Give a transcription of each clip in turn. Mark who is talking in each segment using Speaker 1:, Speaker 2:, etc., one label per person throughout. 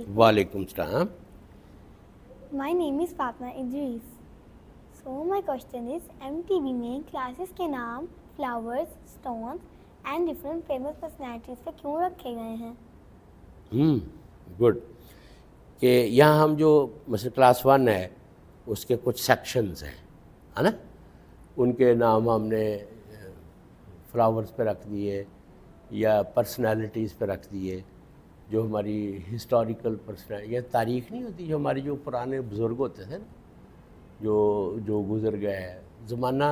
Speaker 1: वालेकुम सलाम.
Speaker 2: My name is Fatma Idris. So my question is, MTV में classes के नाम flowers, stones and different famous personalities पे क्यों रखे गए हैं?
Speaker 1: गुड. कि यहाँ हम जो मतलब क्लास 1 है उसके कुछ सेक्शंस हैं, है ना, उनके नाम हमने फ्लावर्स पे रख दिए या पर्सनालिटीज़ पे रख दिए, जो हमारी हिस्टोरिकल पर्सनैलिटी या तारीख़ नहीं होती, जो हमारी जो पुराने बुज़ुर्ग होते थे ना, जो गुज़र गया है ज़माना,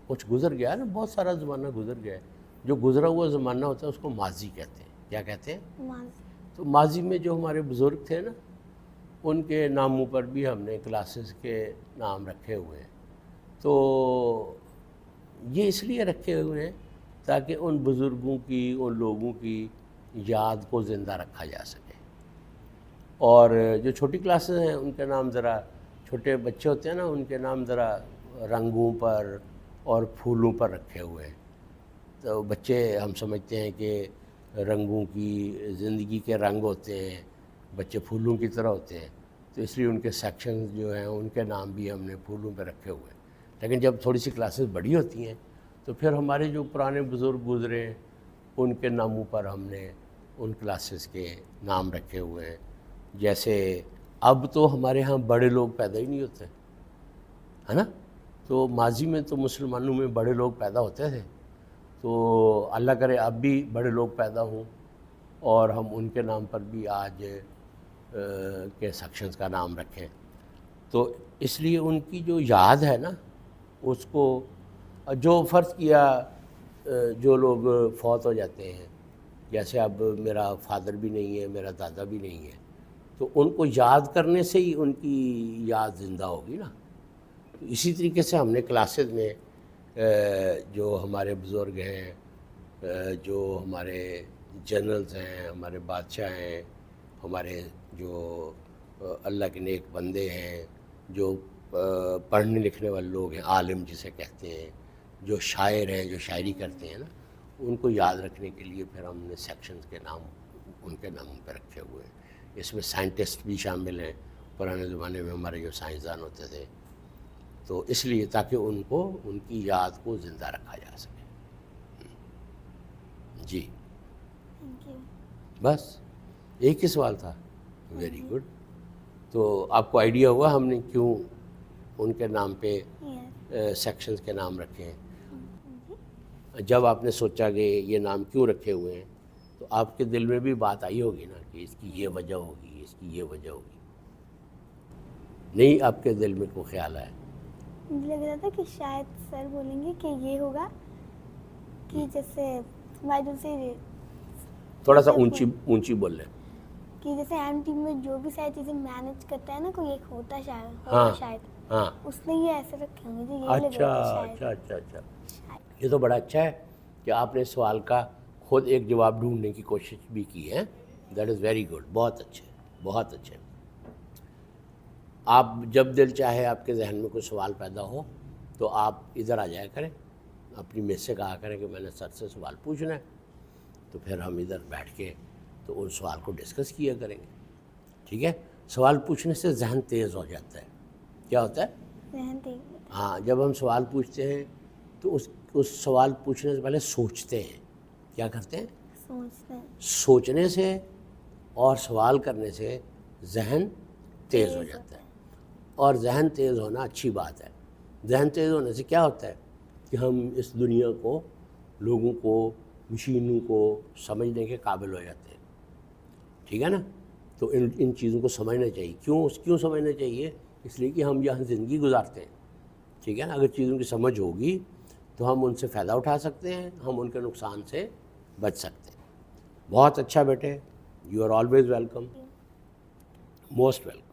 Speaker 1: कुछ गुज़र गया है ना, बहुत सारा ज़माना गुज़र गया है. जो गुज़रा हुआ ज़माना होता है उसको माजी कहते हैं. क्या कहते हैं?
Speaker 2: माजी.
Speaker 1: तो माजी में जो हमारे बुज़ुर्ग थे ना, उनके नामों पर भी हमने क्लासेस के नाम रखे हुए हैं. तो ये इसलिए रखे हुए हैं ताकि उन बुज़ुर्गों की, उन लोगों की याद को ज़िंदा रखा जा सके. और जो छोटी क्लासेस हैं उनके नाम ज़रा, छोटे बच्चे होते हैं ना, उनके नाम ज़रा रंगों पर और फूलों पर रखे हुए हैं. तो बच्चे हम समझते हैं कि रंगों की, ज़िंदगी के रंग होते हैं, बच्चे फूलों की तरह होते हैं, तो इसलिए उनके सेक्शंस जो हैं उनके नाम भी हमने फूलों पे रखे हुए हैं. लेकिन जब थोड़ी सी क्लासेस बड़ी होती हैं तो फिर हमारे जो पुराने बुज़ुर्ग गुज़रे उनके नामों पर हमने उन क्लासेस के नाम रखे हुए हैं. जैसे अब तो हमारे यहाँ बड़े लोग पैदा ही नहीं होते, है ना. तो माजी में तो मुसलमानों में बड़े लोग पैदा होते थे, तो अल्लाह करे अब भी बड़े लोग पैदा हों और हम उनके नाम पर भी आज के सेक्शंस का नाम रखें. तो इसलिए उनकी जो याद है ना, उसको जो फ़र्ज़ किया जो लोग फौत हो जाते हैं, जैसे अब मेरा फादर भी नहीं है, मेरा दादा भी नहीं है, तो उनको याद करने से ही उनकी याद ज़िंदा होगी ना. तो इसी तरीके से हमने क्लासेस में जो हमारे बुज़ुर्ग हैं, जो हमारे जनरल्स हैं, हमारे बादशाह हैं, हमारे जो अल्लाह के नेक बंदे हैं, जो पढ़ने लिखने वाले लोग हैं, आलिम जिसे कहते हैं, जो शायर हैं, जो शायरी करते हैं ना, उनको याद रखने के लिए फिर हमने सेक्शंस के नाम उनके नामों पर रखे हुए हैं. इसमें साइंटिस्ट भी शामिल हैं, पुराने ज़माने में हमारे जो साइंसदान होते थे, तो इसलिए ताकि उनको, उनकी याद को ज़िंदा रखा जा सके. जी,
Speaker 2: थैंक यू.
Speaker 1: बस एक ही सवाल था. Very good. तो आपको आइडिया हुआ हमने क्यों उनके नाम पे सेक्शंस के नाम रखे हैं. जब आपने सोचा कि ये नाम क्यों रखे हुए हैं, तो आपके दिल में भी बात आई होगी ना कि इसकी ये वजह होगी, इसकी ये वजह होगी. नहीं, आपके दिल में कोई ख्याल आया?
Speaker 2: मुझे लग रहा था कि शायद सर बोलेंगे कि ये होगा कि जैसे
Speaker 1: थोड़ा सा ऊंची बोल लें.
Speaker 2: कि जैसे MTV में जो भी सारी चीज़ें मैनेज करता है ना, कोई एक होता है शायद,
Speaker 1: हाँ,
Speaker 2: शायद
Speaker 1: हाँ.
Speaker 2: उसने ये ऐसे रखे होंगे. तो ये लग
Speaker 1: अच्छा
Speaker 2: रहा था शायद.
Speaker 1: अच्छा अच्छा अच्छा. ये तो बड़ा अच्छा है कि आपने सवाल का खुद एक जवाब ढूंढने की कोशिश भी की है. That is very good. बहुत अच्छे, बहुत अच्छे. आप जब दिल चाहे आपके जहन में कोई सवाल पैदा हो तो आप इधर आ जाया करें, अपनी मेज़ से कहा करें कि मैंने सर से सवाल पूछना है, तो फिर हम इधर बैठ के तो उस सवाल को डिस्कस किया करेंगे. ठीक है. सवाल पूछने से जहन तेज़ हो जाता है. क्या होता है?
Speaker 2: जहन तेज.
Speaker 1: हाँ, जब हम सवाल पूछते हैं तो उस सवाल पूछने से पहले सोचते हैं. क्या करते हैं?
Speaker 2: सोचते हैं.
Speaker 1: सोचने से और सवाल करने से जहन तेज़ हो जाता है. और जहन तेज़ होना अच्छी बात है. जहन तेज़ होने से क्या होता है कि हम इस दुनिया को, लोगों को, मशीनों को समझने के काबिल हो जाते हैं. ठीक है ना. तो इन चीज़ों को समझना चाहिए. क्यों समझना चाहिए? इसलिए कि हम यहाँ ज़िंदगी गुजारते हैं. ठीक है ना. अगर चीज़ों की समझ होगी तो हम उनसे फ़ायदा उठा सकते हैं, हम उनके नुकसान से बच सकते हैं. बहुत अच्छा बेटे. You are always welcome, most welcome.